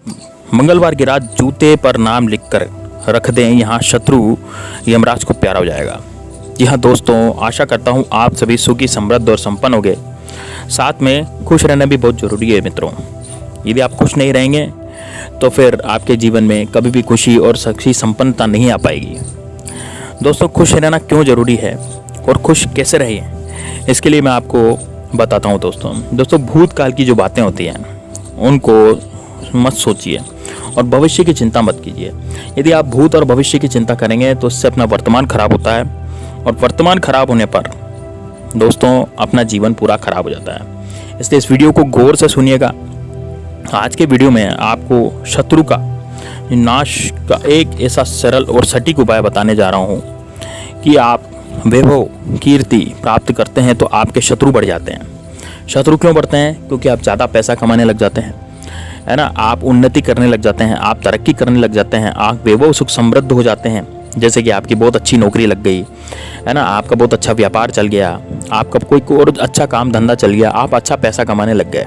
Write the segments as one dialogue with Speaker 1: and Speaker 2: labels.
Speaker 1: मंगलवार की रात जूते पर नाम लिखकर रख दें, यहाँ शत्रु यमराज को प्यारा हो जाएगा। जी हाँ दोस्तों, आशा करता हूँ आप सभी सुखी, समृद्ध और संपन्न होंगे। साथ में खुश रहना भी बहुत ज़रूरी है मित्रों। यदि आप खुश नहीं रहेंगे तो फिर आपके जीवन में कभी भी खुशी और सुखी संपन्नता नहीं आ पाएगी। दोस्तों, खुश रहना क्यों ज़रूरी है और खुश कैसे रहें, इसके लिए मैं आपको बताता हूँ। दोस्तों भूतकाल की जो बातें होती हैं उनको मत सोचिए और भविष्य की चिंता मत कीजिए। यदि आप भूत और भविष्य की चिंता करेंगे तो उससे अपना वर्तमान खराब होता है, और वर्तमान खराब होने पर दोस्तों अपना जीवन पूरा खराब हो जाता है। इसलिए इस वीडियो को गौर से सुनिएगा। आज के वीडियो में आपको शत्रु का नाश का एक ऐसा सरल और सटीक उपाय बताने जा रहा हूँ कि आप वैभव कीर्ति प्राप्त करते हैं तो आपके शत्रु बढ़ जाते हैं। शत्रु क्यों बढ़ते हैं? क्योंकि आप ज़्यादा पैसा कमाने लग जाते हैं, है ना, आप उन्नति करने लग जाते हैं, आप तरक्की करने लग जाते हैं, आप वैभव सुख समृद्ध हो जाते हैं। जैसे कि आपकी बहुत अच्छी नौकरी लग गई, है ना, आपका बहुत अच्छा व्यापार चल गया, आपका कोई और अच्छा काम धंधा चल गया, आप अच्छा पैसा कमाने लग गए,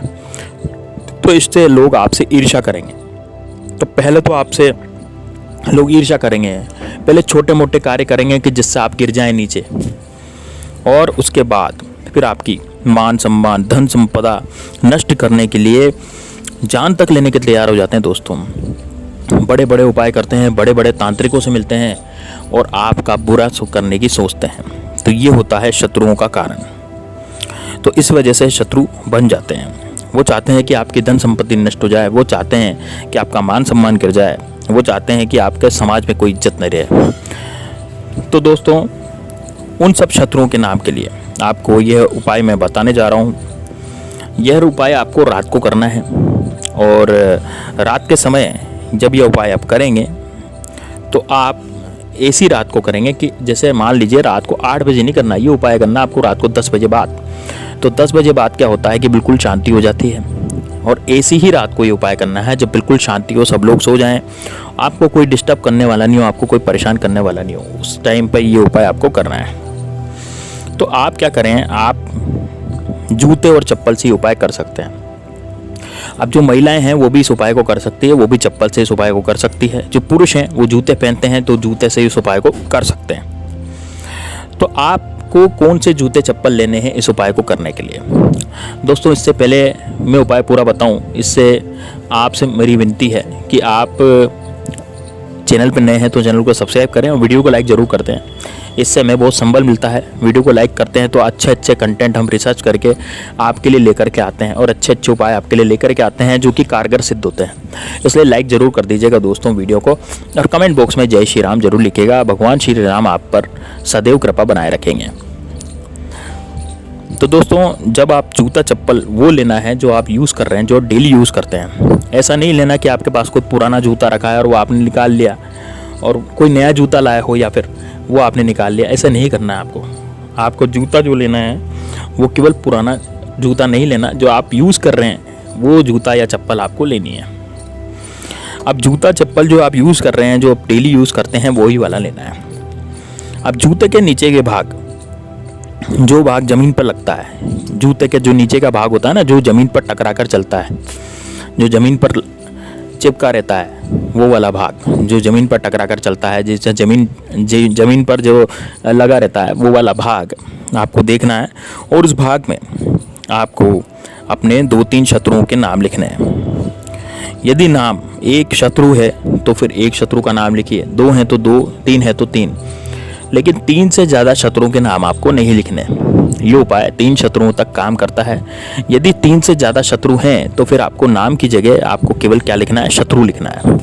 Speaker 1: तो इससे लोग आपसे ईर्ष्या करेंगे। तो पहले तो आपसे लोग ईर्ष्या करेंगे, पहले छोटे मोटे कार्य करेंगे कि जिससे आप गिर जाएं नीचे, और उसके बाद फिर आपकी मान सम्मान धन संपदा नष्ट करने के लिए जान तक लेने के तैयार हो जाते हैं। दोस्तों बड़े बड़े उपाय करते हैं, बड़े बड़े तांत्रिकों से मिलते हैं और आपका बुरा करने की सोचते हैं। तो ये होता है शत्रुओं का कारण। तो इस वजह से शत्रु बन जाते हैं। वो चाहते हैं कि आपकी धन संपत्ति नष्ट हो जाए, वो चाहते हैं कि आपका मान सम्मान गिर जाए, वो चाहते हैं कि आपके समाज में कोई इज्जत नहीं रहे। तो दोस्तों उन सब शत्रुओं के नाम के लिए आपको यह उपाय मैं बताने जा रहा हूँ। यह उपाय आपको रात को करना है, और रात के समय जब यह उपाय आप करेंगे तो आप ऐसी रात को करेंगे कि जैसे मान लीजिए रात को 8 बजे नहीं करना, ये उपाय करना आपको रात को 10 बजे बाद। तो 10 बजे बाद क्या होता है कि बिल्कुल शांति हो जाती है, और ऐसी ही रात को ये उपाय करना है जब बिल्कुल शांति हो, सब लोग सो जाएं, आपको कोई डिस्टर्ब करने वाला नहीं हो, आपको कोई परेशान करने वाला नहीं हो, उस टाइम पर ये उपाय आपको करना है। तो आप क्या करें, आप जूते और चप्पल से उपाय कर सकते हैं। अब जो महिलाएं हैं वो भी इस उपाय को कर सकती है, वो भी चप्पल से इस उपाय को कर सकती है। जो पुरुष हैं वो जूते पहनते हैं तो जूते से इस उपाय को कर सकते हैं। तो आपको कौन से जूते चप्पल लेने हैं इस उपाय को करने के लिए? दोस्तों इससे पहले मैं उपाय पूरा बताऊं, इससे आपसे मेरी विनती है कि आप चैनल पर नए हैं तो चैनल को सब्सक्राइब करें और वीडियो को लाइक ज़रूर करते हैं। इससे हमें बहुत संबल मिलता है। वीडियो को लाइक करते हैं तो अच्छे अच्छे कंटेंट हम रिसर्च करके आपके लिए लेकर के आते हैं, और अच्छे अच्छे उपाय आपके लिए लेकर के आते हैं जो कि कारगर सिद्ध होते हैं। इसलिए लाइक ज़रूर कर दीजिएगा दोस्तों वीडियो को, और कमेंट बॉक्स में जय श्री राम जरूर लिखिएगा। भगवान श्री राम आप पर सदैव कृपा बनाए रखेंगे। तो दोस्तों जब आप जूता चप्पल वो लेना है जो आप यूज़ कर रहे हैं, जो डेली यूज़ करते हैं। ऐसा नहीं लेना कि आपके पास कोई पुराना जूता रखा है और वो आपने निकाल लिया, और कोई नया जूता लाया हो या फिर वो आपने निकाल लिया। ऐसा नहीं करना है आपको जूता जो लेना है वो केवल पुराना जूता नहीं लेना, जो आप यूज़ कर रहे हैं वो जूता या चप्पल आपको लेनी है। अब जूता चप्पल जो आप यूज़ कर रहे हैं, जो आप डेली यूज़ करते हैं, वही वाला लेना है। अब जूते के नीचे के भाग, जो भाग ज़मीन पर लगता है, जूते के जो नीचे का भाग होता है ना, जो ज़मीन पर टकरा कर चलता है, जो ज़मीन पर चिपका रहता है, वो वाला भाग जो ज़मीन पर टकरा कर चलता है, जिससे ज़मीन पर जो लगा रहता है, वो वाला भाग आपको देखना है। और उस भाग में आपको अपने 2-3 शत्रुओं के नाम लिखने हैं। यदि नाम एक शत्रु है तो फिर एक शत्रु का नाम लिखिए, 2 हैं तो 2, 3 है तो 3, लेकिन 3 से ज़्यादा शत्रुओं के नाम आपको नहीं लिखने। ये उपाय 3 शत्रुओं तक काम करता है। यदि 3 से ज़्यादा शत्रु हैं तो फिर आपको नाम की जगह आपको केवल क्या लिखना है? शत्रु लिखना है।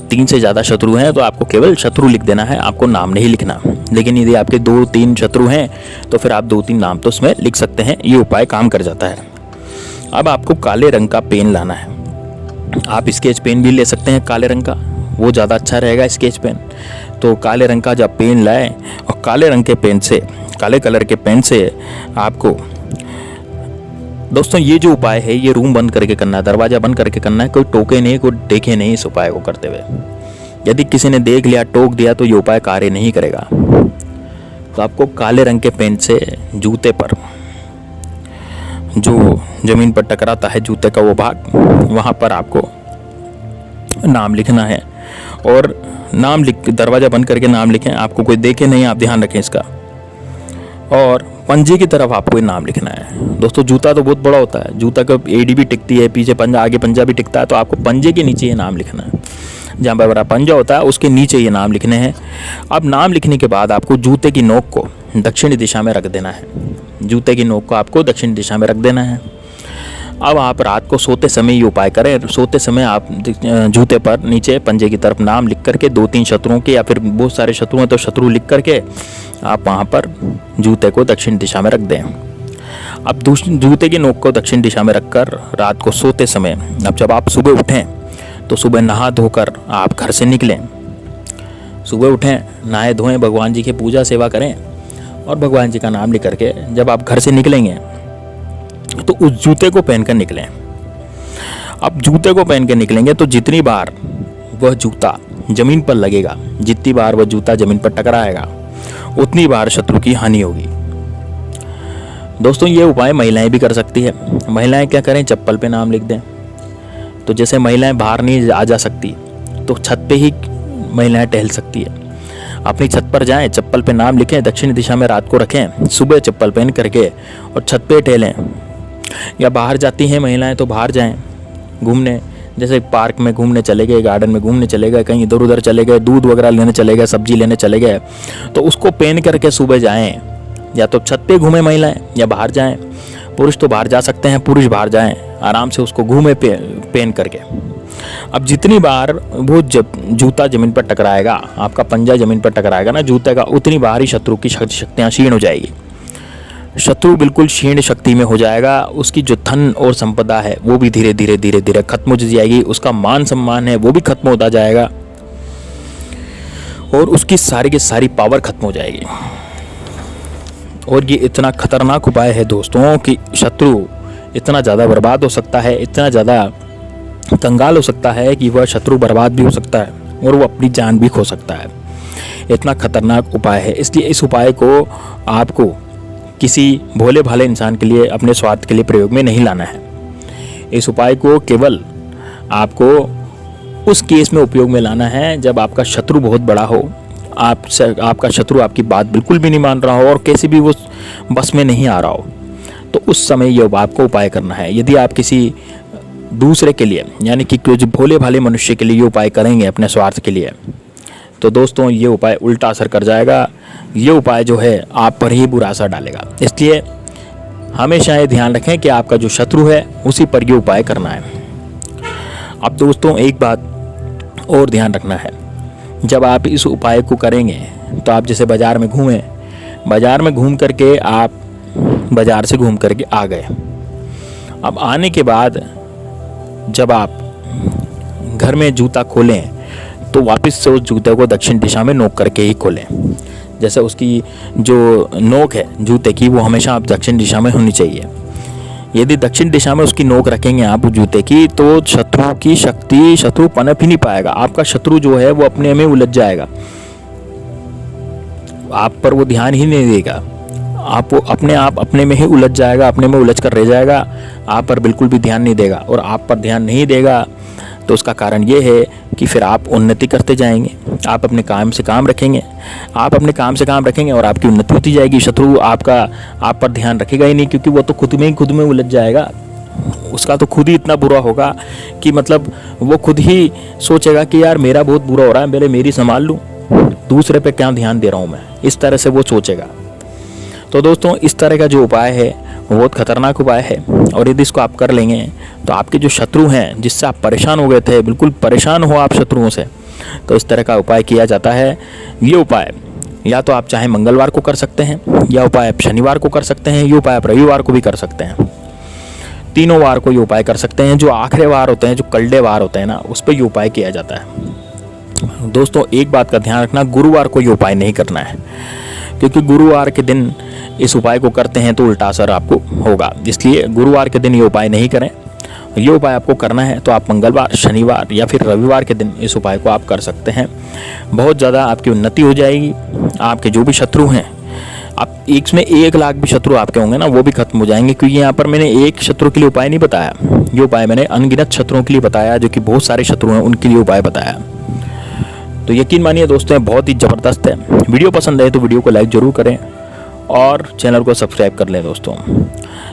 Speaker 1: 3 से ज़्यादा शत्रु हैं तो आपको केवल शत्रु लिख देना है, आपको नाम नहीं लिखना। लेकिन यदि आपके 2-3 शत्रु हैं तो फिर आप 2-3 नाम तो उसमें लिख सकते हैं। ये उपाय काम कर जाता है। अब आपको काले रंग का पेन लाना है। आप स्केच पेन भी ले सकते हैं काले रंग का, वो ज़्यादा अच्छा रहेगा स्केच पेन। तो काले रंग का जब पेन लाएं, और काले रंग के पेन से, काले कलर के पेन से आपको दोस्तों ये जो उपाय है ये रूम बंद करके करना है, दरवाज़ा बंद करके करना है। कोई टोके नहीं, कोई देखे नहीं इस उपाय को करते हुए। यदि किसी ने देख लिया, टोक दिया, तो ये उपाय कार्य नहीं करेगा। तो आपको काले रंग के पेन से जूते पर, जो ज़मीन पर टकराता है जूते का वो भाग, वहाँ पर आपको नाम लिखना है और नाम लिख, दरवाज़ा बंद करके नाम लिखें, आपको कोई देखे नहीं, आप ध्यान रखें इसका। और पंजे की तरफ आपको ये नाम लिखना है। दोस्तों जूता तो बहुत बड़ा होता है, जूता का एड़ी भी टिकती है, पीछे पंजा, आगे पंजा भी टिकता है, तो आपको पंजे के नीचे ये नाम लिखना है। जहाँ पर बड़ा पंजा होता है उसके नीचे ये नाम लिखने हैं। अब नाम लिखने के बाद आपको जूते की नोक को दक्षिणी दिशा में रख देना है। जूते की नोक को आपको दक्षिणी दिशा में रख देना है। अब आप रात को सोते समय ये उपाय करें। सोते समय आप जूते पर नीचे पंजे की तरफ नाम लिख करके 2-3 शत्रुओं के, या फिर बहुत सारे शत्रु हैं तो शत्रु लिख करके आप वहाँ पर जूते को दक्षिण दिशा में रख दें। अब जूते की नोक को दक्षिण दिशा में रखकर रात को सोते समय, अब जब आप सुबह उठें तो सुबह नहा धोकर आप घर से निकलें। सुबह उठें, नहाए धोएं, भगवान जी की पूजा सेवा करें और भगवान जी का नाम लिख करके जब आप घर से निकलेंगे तो उस जूते को पहनकर निकलें। अब जूते को पहन के निकलेंगे तो जितनी बार वह जूता जमीन पर लगेगा, जितनी बार वह जूता जमीन पर टकराएगा, उतनी बार शत्रु की हानि होगी। दोस्तों ये उपाय महिलाएं भी कर सकती है। महिलाएं क्या करें, चप्पल पे नाम लिख दें। तो जैसे महिलाएं बाहर नहीं आ जा सकती तो छत पे ही महिलाएं टहल सकती है। अपनी छत पर जाएं, चप्पल पे नाम लिखें, दक्षिण दिशा में रात को रखें, सुबह चप्पल पहन करके और छत पे टहलें। या बाहर जाती हैं महिलाएं तो बाहर जाएं घूमने, जैसे पार्क में घूमने चले गए, गार्डन में घूमने चले गए, कहीं इधर उधर चले गए, दूध वगैरह लेने चले गए, सब्जी लेने चले गए, तो उसको पहन करके सुबह जाएं। या तो छत पे घूमें महिलाएं या बाहर जाएं। पुरुष तो बाहर जा सकते हैं, पुरुष बाहर जाएं आराम से, उसको घूमे पहन करके। अब जितनी बार वो जूता जमीन पर टकराएगा, आपका पंजा जमीन पर टकराएगा ना जूते का, उतनी बार ही शत्रु की शक्तियाँ क्षीण हो जाएगी। शत्रु बिल्कुल क्षीण शक्ति में हो जाएगा। उसकी जो धन और संपदा है वो भी धीरे धीरे धीरे धीरे खत्म हो जाएगी। उसका मान सम्मान है वो भी खत्म होता जाएगा और उसकी सारी की सारी पावर खत्म हो जाएगी। और ये इतना खतरनाक उपाय है दोस्तों कि शत्रु इतना ज़्यादा बर्बाद हो सकता है, इतना ज़्यादा कंगाल हो सकता है कि वह शत्रु बर्बाद भी हो सकता है और वो अपनी जान भी खो सकता है। इतना खतरनाक उपाय है, इसलिए इस उपाय को आपको किसी भोले भाले इंसान के लिए, अपने स्वार्थ के लिए प्रयोग में नहीं लाना है। इस उपाय को केवल आपको उस केस में उपयोग में लाना है जब आपका शत्रु बहुत बड़ा हो, आपका शत्रु आपकी बात बिल्कुल भी नहीं मान रहा हो और कैसे भी वो बस में नहीं आ रहा हो, तो उस समय ये आपको उपाय करना है। यदि आप किसी दूसरे के लिए, यानी कि कुछ भोले भाले मनुष्य के लिए ये उपाय करेंगे अपने स्वार्थ के लिए, तो दोस्तों ये उपाय उल्टा असर कर जाएगा। ये उपाय जो है आप पर ही बुरा असर डालेगा। इसलिए हमेशा ये ध्यान रखें कि आपका जो शत्रु है उसी पर ये उपाय करना है। अब दोस्तों एक बात और ध्यान रखना है, जब आप इस उपाय को करेंगे तो आप जैसे बाज़ार में घूमें, बाज़ार में घूम करके आप बाज़ार से घूम करके आ गए। अब आने के बाद जब आप घर में जूता खोलें तो वापस से उस जूते को दक्षिण दिशा में नोक करके ही खोलें। जैसे उसकी जो नोक है जूते की वो हमेशा आप दक्षिण दिशा में होनी चाहिए। यदि दक्षिण दिशा में उसकी नोक रखेंगे आप जूते की तो शत्रु की शक्ति, शत्रु पनप ही नहीं पाएगा। आपका शत्रु जो है वो अपने में उलझ जाएगा, आप पर वो ध्यान ही नहीं देगा। आप वो अपने में ही उलझ जाएगा, अपने में उलझ कर रह जाएगा, आप पर बिल्कुल भी ध्यान नहीं देगा। और आप पर ध्यान नहीं देगा तो उसका कारण ये है कि फिर आप उन्नति करते जाएंगे, आप अपने काम से काम रखेंगे, आप अपने काम से काम रखेंगे और आपकी उन्नति होती जाएगी। शत्रु आप पर ध्यान रखेगा ही नहीं, क्योंकि वो तो खुद में उलझ जाएगा। उसका तो खुद ही इतना बुरा होगा कि मतलब वो खुद ही सोचेगा कि यार मेरा बहुत बुरा हो रहा है, मेरी संभाल लूँ, दूसरे पे क्या ध्यान दे रहा हूँ मैं, इस तरह से वो सोचेगा। तो दोस्तों इस तरह का जो उपाय है वो बहुत खतरनाक उपाय है और यदि इसको आप कर लेंगे तो आपके जो शत्रु हैं, जिससे आप परेशान हो गए थे, बिल्कुल परेशान हो आप शत्रुओं से, तो इस तरह का उपाय किया जाता है। ये उपाय या तो आप चाहे मंगलवार को कर सकते हैं, या उपाय आप शनिवार को कर सकते हैं, ये उपाय आप रविवार को भी कर सकते हैं। तीनों वार को ये उपाय कर सकते हैं। जो आखिरी वार होते हैं, जो कल्डे वार होते हैं ना, उस पर ये उपाय किया जाता है। दोस्तों एक बात का ध्यान रखना, गुरुवार को ये उपाय नहीं करना है, क्योंकि गुरुवार के दिन इस उपाय को करते हैं तो उल्टा असर आपको होगा। इसलिए गुरुवार के दिन ये उपाय नहीं करें। ये उपाय आपको करना है तो आप मंगलवार, शनिवार या फिर रविवार के दिन इस उपाय को आप कर सकते हैं। बहुत ज़्यादा आपकी उन्नति हो जाएगी। आपके जो भी शत्रु हैं आप इसमें 1 लाख भी शत्रु आपके होंगे ना, वो भी खत्म हो जाएंगे, क्योंकि यहाँ पर मैंने एक शत्रु के लिए उपाय नहीं बताया। ये उपाय मैंने अनगिनत शत्रुओं के लिए बताया, जो कि बहुत सारे शत्रु हैं उनके लिए उपाय बताया। तो यकीन मानिए दोस्तों, बहुत ही ज़बरदस्त है। वीडियो पसंद है तो वीडियो को लाइक ज़रूर करें और चैनल को सब्सक्राइब कर लें दोस्तों।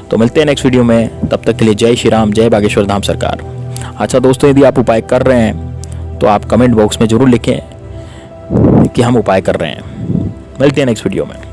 Speaker 1: तो मिलते हैं नेक्स्ट वीडियो में, तब तक के लिए जय श्री राम, जय बागेश्वर धाम सरकार। अच्छा दोस्तों, यदि आप उपाय कर रहे हैं तो आप कमेंट बॉक्स में ज़रूर लिखें कि हम उपाय कर रहे हैं। मिलते हैं नेक्स्ट वीडियो में।